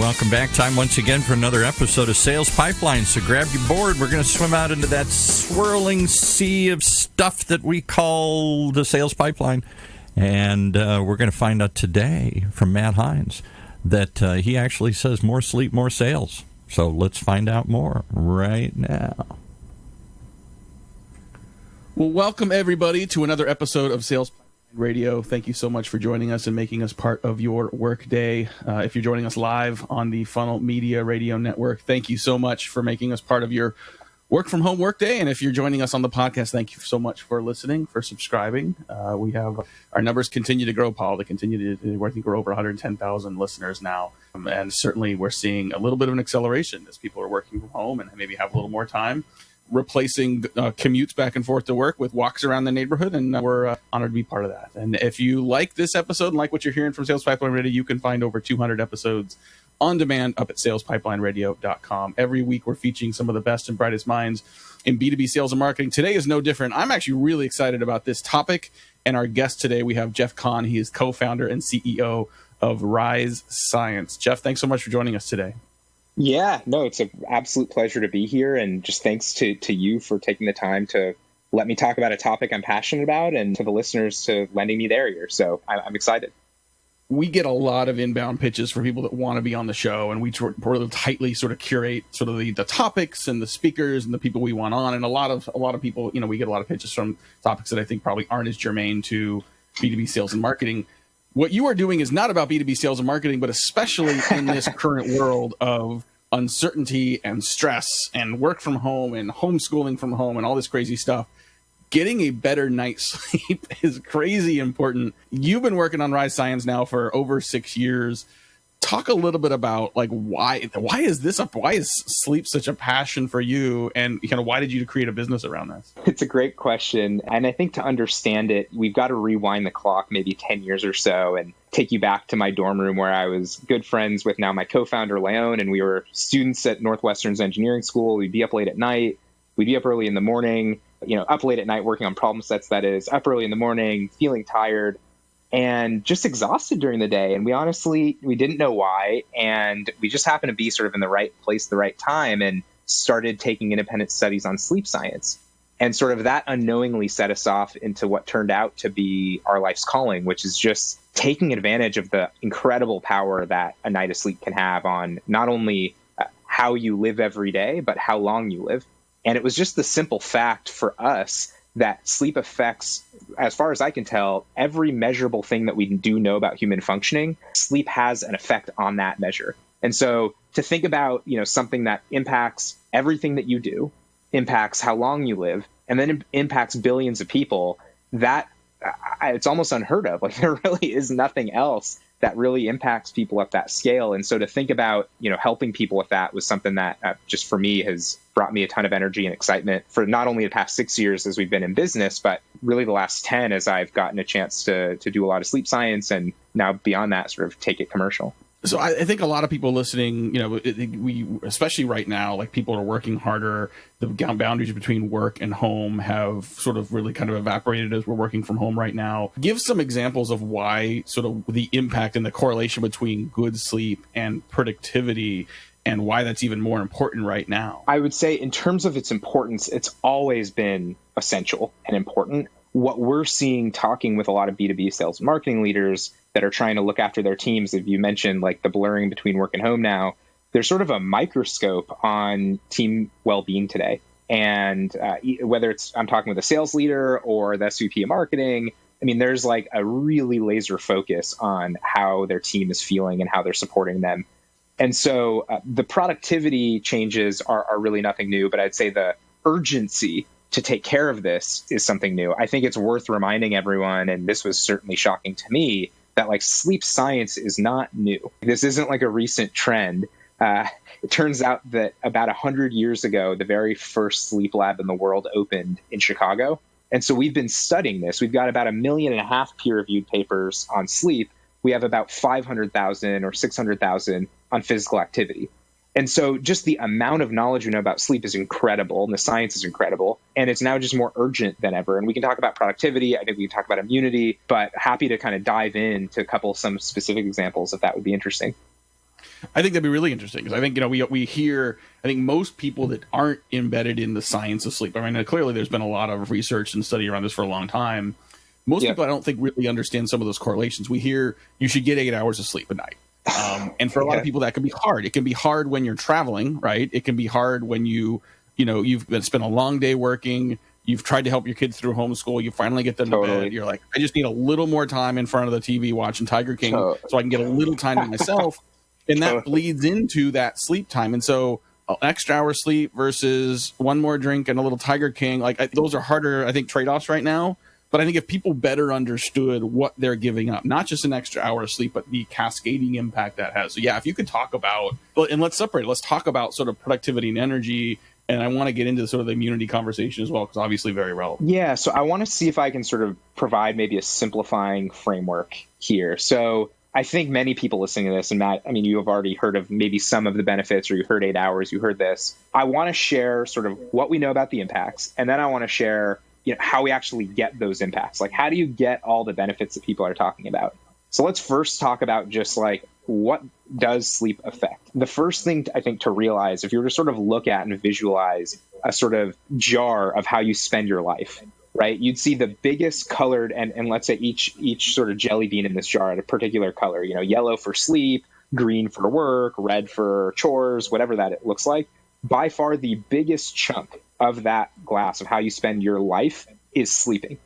welcome back. Time once again for another episode of Sales Pipeline. So grab your board. We're going to swim out into that swirling sea of stuff that we call the sales pipeline. And we're going to find out today from Matt Hines that he actually says more sleep, more sales. So let's find out more right now. Well, welcome everybody to another episode of Sales Pipeline Radio. Thank you so much for joining us and making us part of your workday. If you're joining us live on the Funnel Media Radio Network, thank you so much for making us part of your work from home workday. And if you're joining us on the podcast, thank you so much for listening, for subscribing. We have our numbers continue to grow, Paul. They continue to, I think we're over 110,000 listeners now. And certainly we're seeing a little bit of an acceleration as people are working from home and maybe have a little more time, replacing commutes back and forth to work with walks around the neighborhood, and we're honored to be part of that. And if you like this episode and like what you're hearing from Sales Pipeline Radio, you can find over 200 episodes on demand up at salespipelineradio.com. Every week we're featuring some of the best and brightest minds in B2B sales and marketing. Today is no different. I'm actually really excited about this topic, and our guest today, we have Jeff Kahn. He is co-founder and CEO of Rise Science. Jeff, thanks so much for joining us today. Yeah, no, it's an absolute pleasure to be here. And just thanks to you for taking the time to let me talk about a topic I'm passionate about, and to the listeners to lending me their ear. So I'm excited. We get a lot of inbound pitches for people that want to be on the show, and we really tightly sort of curate sort of the topics and the speakers and the people we want on. And a lot of people, we get a lot of pitches from topics that I think probably aren't as germane to B2B sales and marketing. What you are doing is not about B2B sales and marketing, but especially in this current world of uncertainty and stress and work from home and homeschooling from home and all this crazy stuff. Getting a better night's sleep is crazy important. You've been working on Rise Science now for over 6 years. Talk a little bit about why is sleep such a passion for you, and why did you create a business around this? It's a great question. And I think to understand it, we've got to rewind the clock maybe 10 years or so and take you back to my dorm room where I was good friends with now my co-founder, Leon, and we were students at Northwestern's engineering school. We'd be up late at night. We'd be up early in the morning, up late at night working on problem sets, that is, up early in the morning, feeling tired and just exhausted during the day. And we didn't know why. And we just happened to be sort of in the right place, the right time, and started taking independent studies on sleep science. And sort of that unknowingly set us off into what turned out to be our life's calling, which is just taking advantage of the incredible power that a night of sleep can have on not only how you live every day, but how long you live. And it was just the simple fact for us that sleep affects, as far as I can tell, every measurable thing that we do know about human functioning. Sleep has an effect on that measure. And so to think about, something that impacts everything that you do, impacts how long you live, and then impacts billions of people, that it's almost unheard of. There really is nothing else that really impacts people at that scale. And so to think about, helping people with that was something that just for me has brought me a ton of energy and excitement for not only the past 6 years as we've been in business, but really the last 10 as I've gotten a chance to do a lot of sleep science, and now beyond that, sort of take it commercial. So I think a lot of people listening, we, especially right now, people are working harder. The boundaries between work and home have sort of really kind of evaporated as we're working from home right now. Give some examples of why sort of the impact and the correlation between good sleep and productivity, and why that's even more important right now. I would say in terms of its importance, it's always been essential and important. What we're seeing talking with a lot of B2B sales and marketing leaders that are trying to look after their teams, if you mentioned the blurring between work and home now, there's sort of a microscope on team well-being today. And whether I'm talking with a sales leader or the SVP of marketing, there's a really laser focus on how their team is feeling and how they're supporting them. And so the productivity changes are really nothing new, but I'd say the urgency to take care of this is something new. I think it's worth reminding everyone, and this was certainly shocking to me, that sleep science is not new. This isn't a recent trend. It turns out that about 100 years ago, the very first sleep lab in the world opened in Chicago. And so we've been studying this. We've got about 1.5 million peer-reviewed papers on sleep. We have about 500,000 or 600,000 on physical activity. And so just the amount of knowledge we know about sleep is incredible, and the science is incredible, and it's now just more urgent than ever. And we can talk about productivity. I think we can talk about immunity, but happy to kind of dive into some specific examples if that would be interesting. I think that'd be really interesting because I think, we hear, I think most people that aren't embedded in the science of sleep, I mean, clearly there's been a lot of research and study around this for a long time. Most people, I don't think, really understand some of those correlations. We hear you should get 8 hours of sleep a night. And for a lot of people, that can be hard. It can be hard when you're traveling, right? It can be hard when you've spent a long day working. You've tried to help your kids through homeschool. You finally get them to bed. You're like, I just need a little more time in front of the TV watching Tiger King so I can get a little time to myself. And that bleeds into that sleep time. And so an extra hour sleep versus one more drink and a little Tiger King, those are harder, I think, trade-offs right now. But I think if people better understood what they're giving up, not just an extra hour of sleep, but the cascading impact that has. So yeah, if you could talk about, and let's separate it. Let's talk about sort of productivity and energy. And I want to get into sort of the immunity conversation as well, because obviously very relevant. Yeah, so I want to see if I can sort of provide maybe a simplifying framework here. So I think many people listening to this, and Matt, I mean, you have already heard of maybe some of the benefits, or you heard 8 hours, you heard this. I want to share sort of what we know about the impacts, and then I want to share how we actually get those impacts. Like, how do you get all the benefits that people are talking about? So let's first talk about just what does sleep affect? The first thing I think to realize, if you were to sort of look at and visualize a sort of jar of how you spend your life, right? You'd see the biggest colored, and let's say each sort of jelly bean in this jar at a particular color, yellow for sleep, green for work, red for chores, whatever that it looks like. By far the biggest chunk of that glass of how you spend your life is sleeping.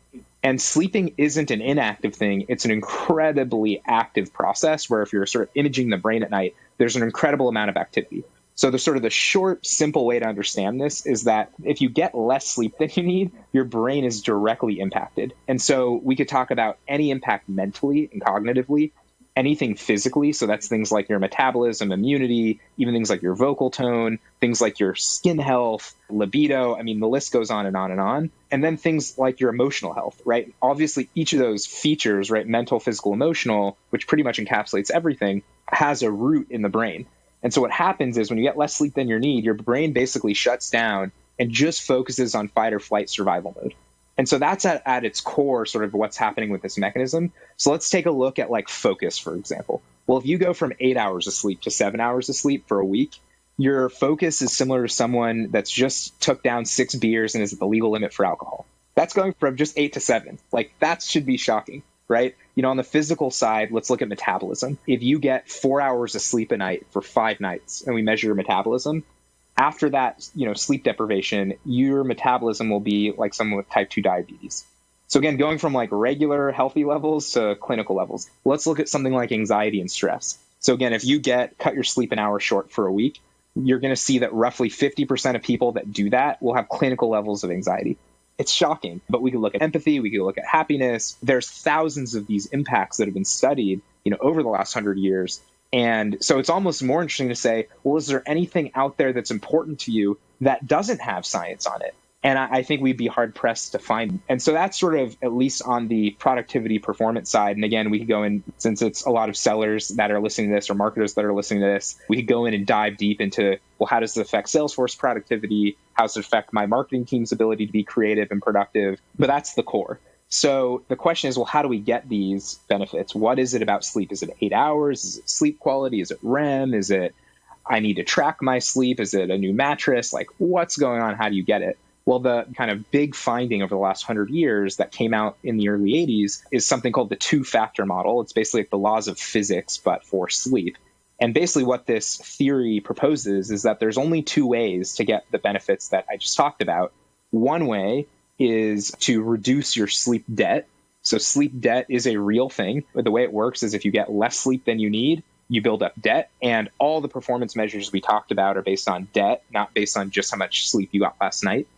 And sleeping isn't an inactive thing. It's an incredibly active process where if you're sort of imaging the brain at night, there's an incredible amount of activity. So the short, simple way to understand this is that if you get less sleep than you need, your brain is directly impacted. And so we could talk about any impact mentally and cognitively, anything physically. So that's things like your metabolism, immunity, even things like your vocal tone, things like your skin health, libido. I mean, the list goes on and on and on. And then things like your emotional health, right? Obviously, each of those features, right, mental, physical, emotional, which pretty much encapsulates everything, has a root in the brain. And so what happens is when you get less sleep than you need, your brain basically shuts down and just focuses on fight or flight survival mode. And so that's at its core sort of what's happening with this mechanism. So let's take a look at focus, for example. Well, if you go from 8 hours of sleep to 7 hours of sleep for a week, your focus is similar to someone that's just took down 6 beers and is at the legal limit for alcohol. That's going from just 8 to 7. That should be shocking, right? On the physical side, let's look at metabolism. If you get 4 hours of sleep a night for 5 nights and we measure your metabolism, after that, sleep deprivation, your metabolism will be like someone with type 2 diabetes. So again, going from regular healthy levels to clinical levels, let's look at something like anxiety and stress. So again, if you cut your sleep an hour short for a week, you're going to see that roughly 50% of people that do that will have clinical levels of anxiety. It's shocking, but we could look at empathy, we could look at happiness. There's thousands of these impacts that have been studied, over the last 100 years. And so it's almost more interesting to say, well, is there anything out there that's important to you that doesn't have science on it? And I think we'd be hard pressed to find. And so that's sort of at least on the productivity performance side. And again, we could go in, since it's a lot of sellers that are listening to this or marketers that are listening to this, we could go in and dive deep into, well, how does this affect Salesforce productivity? How does it affect my marketing team's ability to be creative and productive? But that's the core. So the question is, well, how do we get these benefits? What is it about sleep? Is it 8 hours? Is it sleep quality? Is it REM? Is it I need to track my sleep? Is it a new mattress? What's going on? How do you get it? Well, the kind of big finding over the last 100 years that came out in the early 80s is something called the 2-factor model. It's basically the laws of physics, but for sleep. And basically what this theory proposes is that there's only 2 ways to get the benefits that I just talked about. One way is to reduce your sleep debt. So sleep debt is a real thing. But the way it works is if you get less sleep than you need, you build up debt. And all the performance measures we talked about are based on debt, not based on just how much sleep you got last night.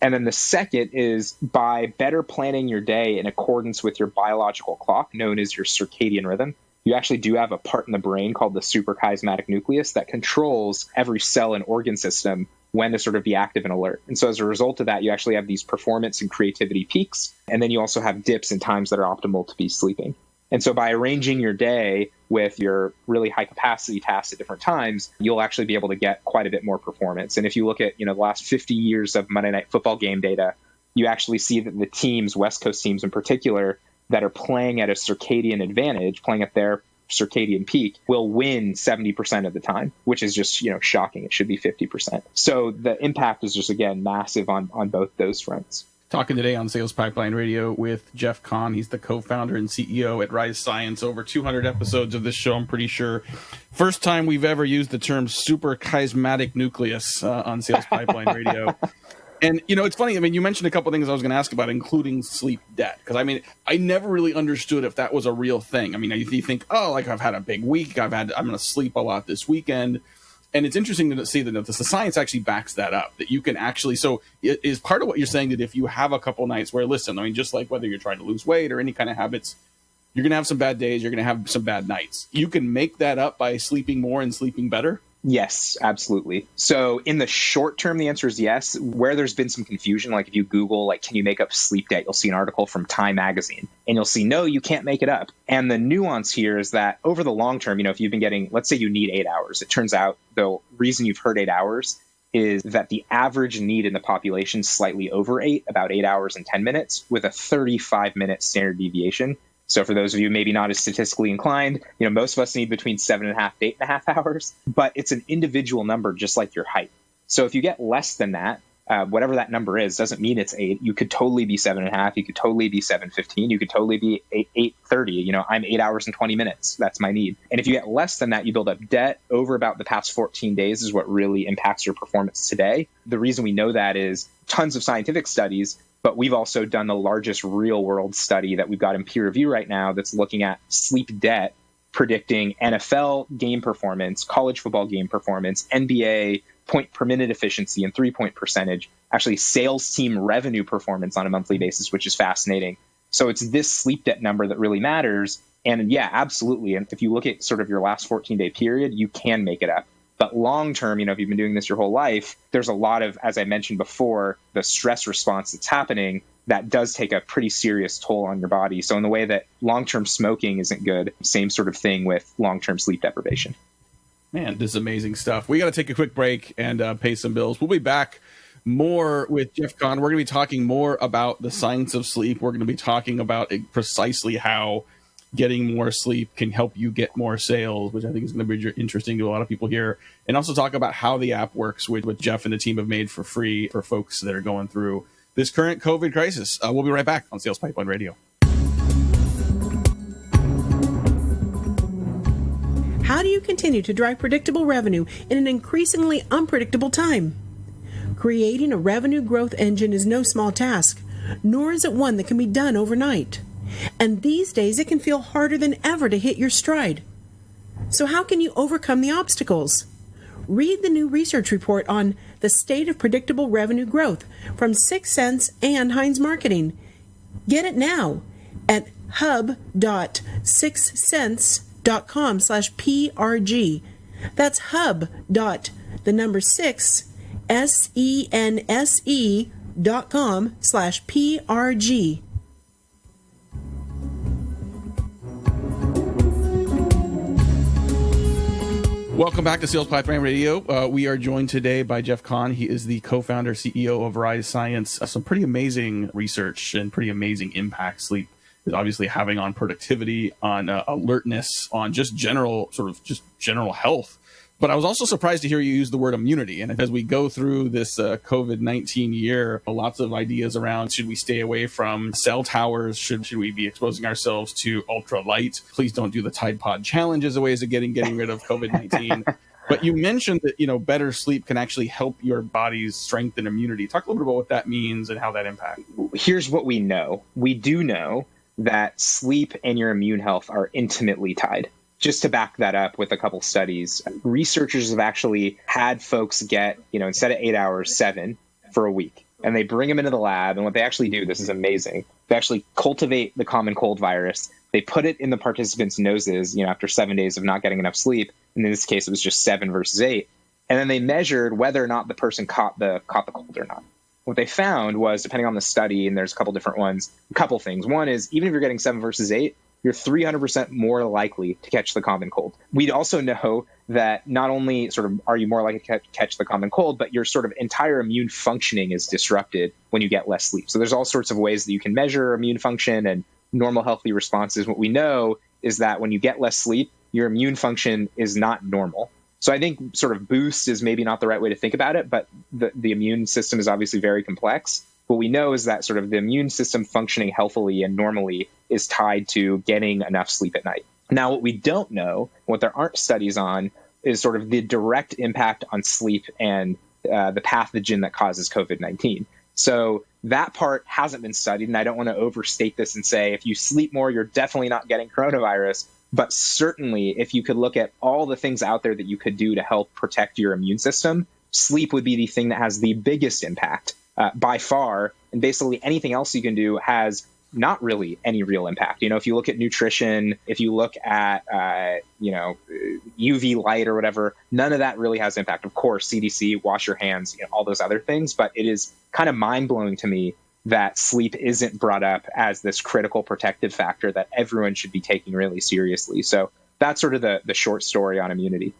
And then the second is by better planning your day in accordance with your biological clock, known as your circadian rhythm. You actually do have a part in the brain called the suprachiasmatic nucleus that controls every cell and organ system when to sort of be active and alert. And so as a result of that, you actually have these performance and creativity peaks. And then you also have dips in times that are optimal to be sleeping. And so by arranging your day with your really high capacity tasks at different times, you'll actually be able to get quite a bit more performance. And if you look at, the last 50 years of Monday Night Football game data, you actually see that the teams, West Coast teams in particular, that are playing at a circadian advantage, playing at their circadian peak, will win 70% of the time, which is just, shocking. It should be 50%. So the impact is just, again, massive on both those fronts. Talking today on Sales Pipeline Radio with Jeff Kahn. He's the co-founder and CEO at Rise Science. Over 200 episodes of this show, I'm pretty sure. First time we've ever used the term super chiasmatic nucleus on Sales Pipeline Radio. And, it's funny. You mentioned a couple of things I was going to ask about, including sleep debt. Because, I never really understood if that was a real thing. You think, I've had a big week. I'm going to sleep a lot this weekend. And it's interesting to see that the science actually backs that up, that you can actually, so it is part of what you're saying that if you have a couple nights where, listen, just like whether you're trying to lose weight or any kind of habits, you're going to have some bad days, you're going to have some bad nights. You can make that up by sleeping more and sleeping better? Yes, absolutely. So in the short term, the answer is yes. Where there's been some confusion, like if you Google, can you make up sleep debt? You'll see an article from Time Magazine and you'll see, no, you can't make it up. And the nuance here is that over the long term, if you've been getting, let's say you need 8 hours, it turns out the reason you've heard 8 hours is that the average need in the population is slightly over 8, about 8 hours and 10 minutes with a 35-minute standard deviation. So for those of you maybe not as statistically inclined, most of us need between 7.5 to 8.5 hours, but it's an individual number just like your height. So if you get less than that, whatever that number is, doesn't mean it's 8. You could totally be 7.5. You could totally be 7:15. You could totally be 8:30. I'm 8 hours and 20 minutes. That's my need. And if you get less than that, you build up debt over about the past 14 days is what really impacts your performance today. The reason we know that is tons of scientific studies, but we've also done the largest real world study that we've got in peer review right now that's looking at sleep debt, predicting NFL game performance, college football game performance, NBA point per minute efficiency and 3-point percentage, actually sales team revenue performance on a monthly basis, which is fascinating. So it's this sleep debt number that really matters. And yeah, absolutely. And if you look at sort of your last 14-day period, you can make it up. But long term, if you've been doing this your whole life, there's a lot of, as I mentioned before, the stress response that's happening that does take a pretty serious toll on your body. So in the way that long-term smoking isn't good, same sort of thing with long-term sleep deprivation. Man, this is amazing stuff. We got to take a quick break and pay some bills. We'll be back more with Jeff Kahn. We're going to be talking more about the science of sleep. We're going to be talking about precisely how getting more sleep can help you get more sales, which I think is going to be interesting to a lot of people here. And also talk about how the app works, which Jeff and the team have made for free for folks that are going through this current COVID crisis. We'll be right back on Sales Pipeline Radio. How do you continue to drive predictable revenue in an increasingly unpredictable time? Creating a revenue growth engine is no small task, nor is it one that can be done overnight. And these days, it can feel harder than ever to hit your stride. So how can you overcome the obstacles? Read the new research report on the state of predictable revenue growth from 6 Sense and Heinz Marketing. Get it now at hub.6sense.com/PRG. That's hub.6 sense.com/PRG. Welcome back to Sales Pipeline Radio. We are joined today by Jeff Kahn. He is the co-founder, CEO of Rise Science. Some pretty amazing research and pretty amazing impact sleep is obviously having on productivity, on alertness, on just general health. But I was also surprised to hear you use the word immunity. And as we go through this COVID-19 year, lots of ideas around, should we stay away from cell towers? Should we be exposing ourselves to ultralight? Please don't do the Tide Pod challenge as a ways of getting rid of COVID-19. But you mentioned that, better sleep can actually help your body's strength and immunity. Talk a little bit about what that means and how that impacts. Here's what we know. We do know that sleep and your immune health are intimately tied. Just to back that up with a couple studies, researchers have actually had folks get, instead of 8 hours, 7 for a week. And they bring them into the lab. And what they actually do, this is amazing, they actually cultivate the common cold virus. They put it in the participants' noses, after 7 days of not getting enough sleep. And in this case, it was just 7 versus 8. And then they measured whether or not the person caught the cold or not. What they found was, depending on the study, and there's a couple different ones, a couple things. One is, even if you're getting 7 versus 8, you're 300% more likely to catch the common cold. We'd also know that not only are you more likely to catch the common cold, but your sort of entire immune functioning is disrupted when you get less sleep. So there's all sorts of ways that you can measure immune function and normal healthy responses. What we know is that when you get less sleep, your immune function is not normal. So I think sort of boost is maybe not the right way to think about it, but the immune system is obviously very complex. What we know is that sort of the immune system functioning healthily and normally is tied to getting enough sleep at night. Now, what we don't know, what there aren't studies on, is sort of the direct impact on sleep and the pathogen that causes COVID-19. So that part hasn't been studied, and I don't want to overstate this and say if you sleep more, you're definitely not getting coronavirus. But certainly, if you could look at all the things out there that you could do to help protect your immune system, sleep would be the thing that has the biggest impact by far. And basically anything else you can do has not really any real impact. If you look at nutrition, if you look at, UV light or whatever, none of that really has impact. Of course, CDC, wash your hands, all those other things. But it is kind of mind blowing to me that sleep isn't brought up as this critical protective factor that everyone should be taking really seriously. So that's sort of the short story on immunity.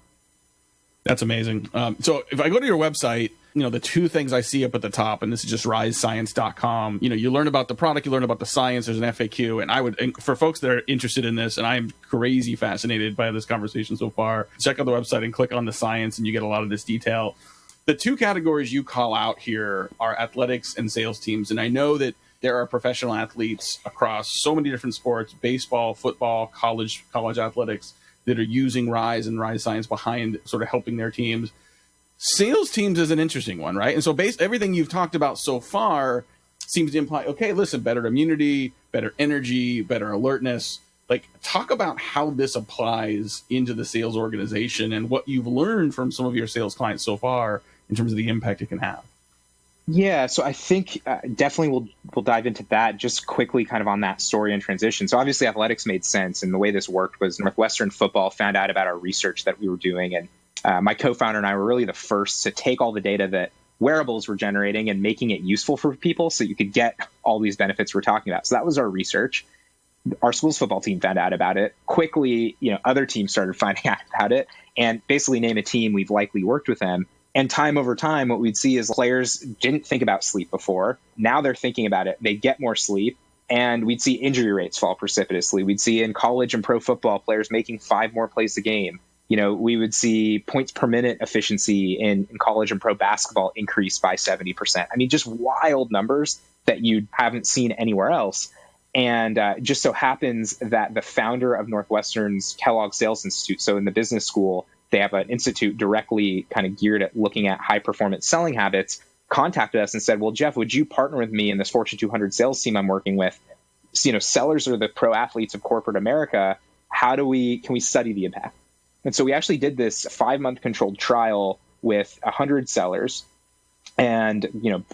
That's amazing. So if I go to your website, the two things I see up at the top, and this is just risescience.com, you learn about the product, you learn about the science, there's an FAQ. And for folks that are interested in this, and I am crazy fascinated by this conversation so far, check out the website and click on the science and you get a lot of this detail. The two categories you call out here are athletics and sales teams. And I know that there are professional athletes across so many different sports, baseball, football, college athletics, that are using Rise and Rise Science behind sort of helping their teams. Sales teams is an interesting one, right? And so everything you've talked about so far seems to imply, okay, listen, better immunity, better energy, better alertness. Like, talk about how this applies into the sales organization and what you've learned from some of your sales clients so far in terms of the impact it can have. Yeah, so I think definitely we'll dive into that just quickly kind of on that story and transition. So obviously athletics made sense, and the way this worked was Northwestern football found out about our research that we were doing, and my co-founder and I were really the first to take all the data that wearables were generating and making it useful for people so you could get all these benefits we're talking about. So that was our research. Our school's football team found out about it. Quickly, other teams started finding out about it, and basically name a team, we've likely worked with them. And time over time, what we'd see is players didn't think about sleep before. Now they're thinking about it. They get more sleep. And we'd see injury rates fall precipitously. We'd see in college and pro football players making 5 more plays a game. We would see points per minute efficiency in college and pro basketball increase by 70%. I mean, just wild numbers that you haven't seen anywhere else. And just so happens that the founder of Northwestern's Kellogg Sales Institute, so in the business school, they have an institute directly kind of geared at looking at high performance selling habits, contacted us and said, well, Jeff, would you partner with me in this Fortune 200 sales team I'm working with? So, sellers are the pro athletes of corporate America. Can we study the impact? And so we actually did this 5-month controlled trial with 100 sellers and,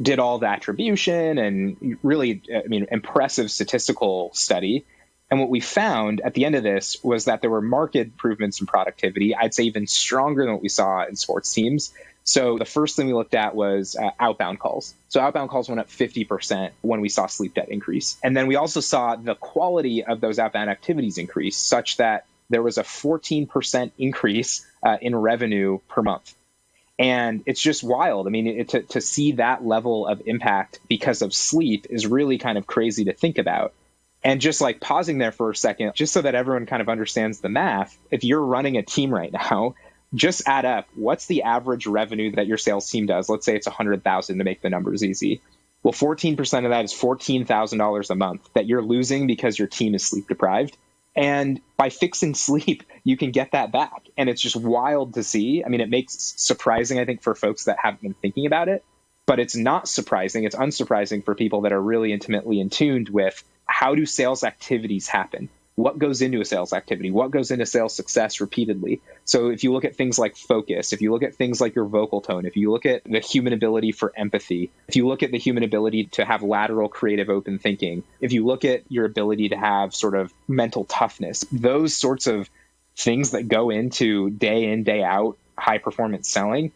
did all the attribution and really, impressive statistical study. And what we found at the end of this was that there were marked improvements in productivity. I'd say even stronger than what we saw in sports teams. So the first thing we looked at was outbound calls. So outbound calls went up 50% when we saw sleep debt increase. And then we also saw the quality of those outbound activities increase such that there was a 14% increase in revenue per month. And it's just wild. I mean, to see that level of impact because of sleep is really kind of crazy to think about. And just like pausing there for a second, just so that everyone kind of understands the math, if you're running a team right now, just add up what's the average revenue that your sales team does. Let's say it's $100,000 to make the numbers easy. Well, 14% of that is $14,000 a month that you're losing because your team is sleep deprived. And by fixing sleep, you can get that back. And it's just wild to see. I mean, it makes surprising, I think, for folks that haven't been thinking about it. But it's not surprising. It's unsurprising for people that are really intimately in tune with how do sales activities happen? What goes into a sales activity? What goes into sales success repeatedly? So if you look at things like focus, if you look at things like your vocal tone, if you look at the human ability for empathy, if you look at the human ability to have lateral, creative, open thinking, if you look at your ability to have sort of mental toughness, those sorts of things that go into day in, day out, high performance selling,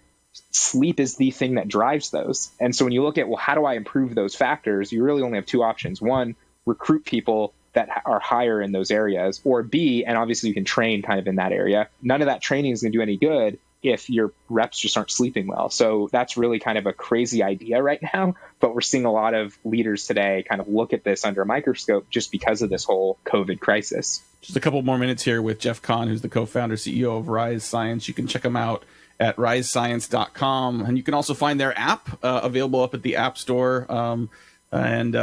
sleep is the thing that drives those. And so when you look at, well, how do I improve those factors? You really only have 2 options. One, recruit people that are higher in those areas, or B, and obviously you can train kind of in that area. None of that training is going to do any good if your reps just aren't sleeping well. So that's really kind of a crazy idea right now, but we're seeing a lot of leaders today kind of look at this under a microscope just because of this whole COVID crisis. Just a couple more minutes here with Jeff Kahn, who's the co-founder, CEO of Rise Science. You can check them out at risescience.com, and you can also find their app available up at the App Store. And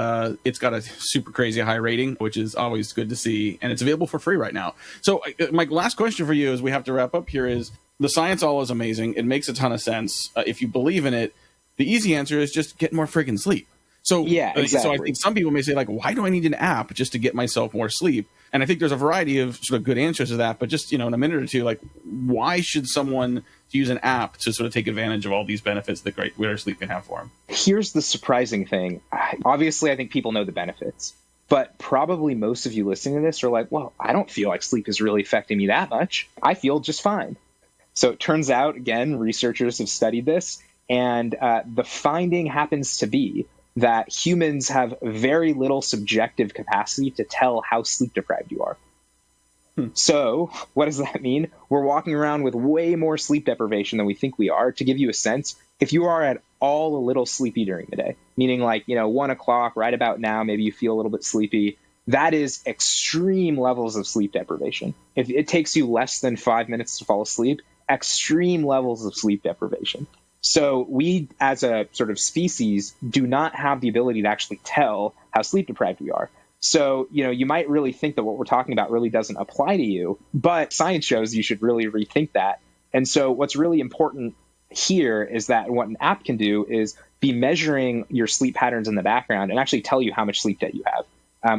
it's got a super crazy high rating, which is always good to see. And it's available for free right now. So my last question for you as we have to wrap up here is, the science all is amazing. It makes a ton of sense. If you believe in it, the easy answer is just get more freaking sleep. So, yeah, exactly. So I think some people may say, like, why do I need an app just to get myself more sleep? And I think there's a variety of sort of good answers to that. But just, in a minute or two, like, why should someone use an app to sort of take advantage of all these benefits that greater sleep can have for them? Here's the surprising thing. Obviously, I think people know the benefits. But probably most of you listening to this are like, well, I don't feel like sleep is really affecting me that much. I feel just fine. So it turns out, again, researchers have studied this. And the finding happens to be that humans have very little subjective capacity to tell how sleep deprived you are. So what does that mean? We're walking around with way more sleep deprivation than we think we are. To give you a sense, if you are at all a little sleepy during the day, meaning like, 1 o'clock, right about now, maybe you feel a little bit sleepy, that is extreme levels of sleep deprivation. If it takes you less than 5 minutes to fall asleep, extreme levels of sleep deprivation. So we, as a sort of species, do not have the ability to actually tell how sleep deprived we are. So, you might really think that what we're talking about really doesn't apply to you, but science shows you should really rethink that. And so what's really important here is that what an app can do is be measuring your sleep patterns in the background and actually tell you how much sleep debt you have.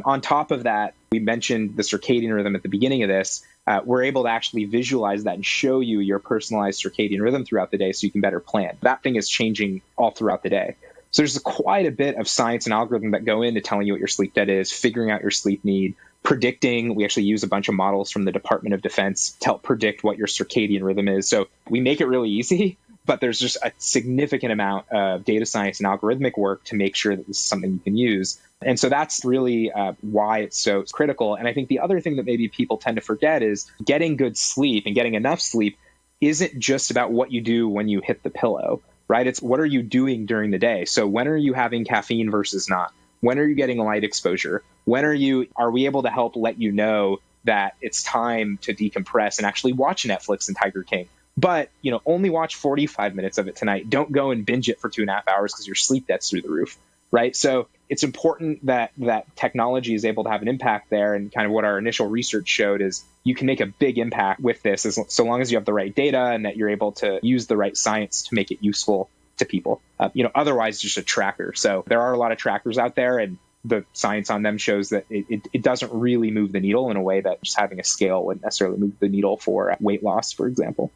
On top of that, we mentioned the circadian rhythm at the beginning of this. We're able to actually visualize that and show you your personalized circadian rhythm throughout the day so you can better plan. That thing is changing all throughout the day. So there's quite a bit of science and algorithm that go into telling you what your sleep debt is, figuring out your sleep need, predicting. We actually use a bunch of models from the Department of Defense to help predict what your circadian rhythm is. So we make it really easy, but there's just a significant amount of data science and algorithmic work to make sure that this is something you can use. And so that's really why it's so critical. And I think the other thing that maybe people tend to forget is getting good sleep and getting enough sleep isn't just about what you do when you hit the pillow, right? It's what are you doing during the day? So when are you having caffeine versus not? When are you getting light exposure? Are we able to help let you know that it's time to decompress and actually watch Netflix and Tiger King? But, only watch 45 minutes of it tonight. Don't go and binge it for 2.5 hours because your sleep debt's through the roof, right? So it's important that technology is able to have an impact there. And kind of what our initial research showed is you can make a big impact with this so long as you have the right data and that you're able to use the right science to make it useful to people. Otherwise just a tracker. So there are a lot of trackers out there, and the science on them shows that it doesn't really move the needle in a way that just having a scale wouldn't necessarily move the needle for weight loss, for example.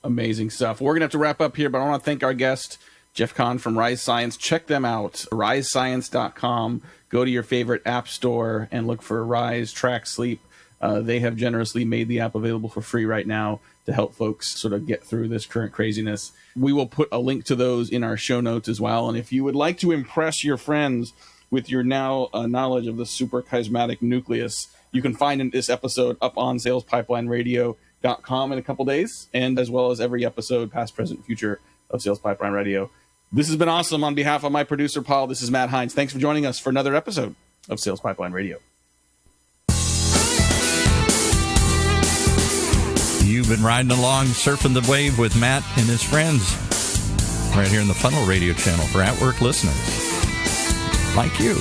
Amazing stuff. We're going to have to wrap up here, but I want to thank our guest, Jeff Kahn from Rise Science. Check them out, risescience.com. Go to your favorite app store and look for Rise Track Sleep. They have generously made the app available for free right now to help folks sort of get through this current craziness. We will put a link to those in our show notes as well. And if you would like to impress your friends with your now knowledge of the super chiasmatic nucleus, you can find this episode up on salespipelines.radio.com in a couple days, and as well as every episode, past, present, future, of Sales Pipeline Radio. This has been awesome. On behalf of my producer, Paul, this is Matt Hines. Thanks for joining us for another episode of Sales Pipeline Radio. You've been riding along, surfing the wave with Matt and his friends right here in the Funnel Radio channel for at-work listeners like you.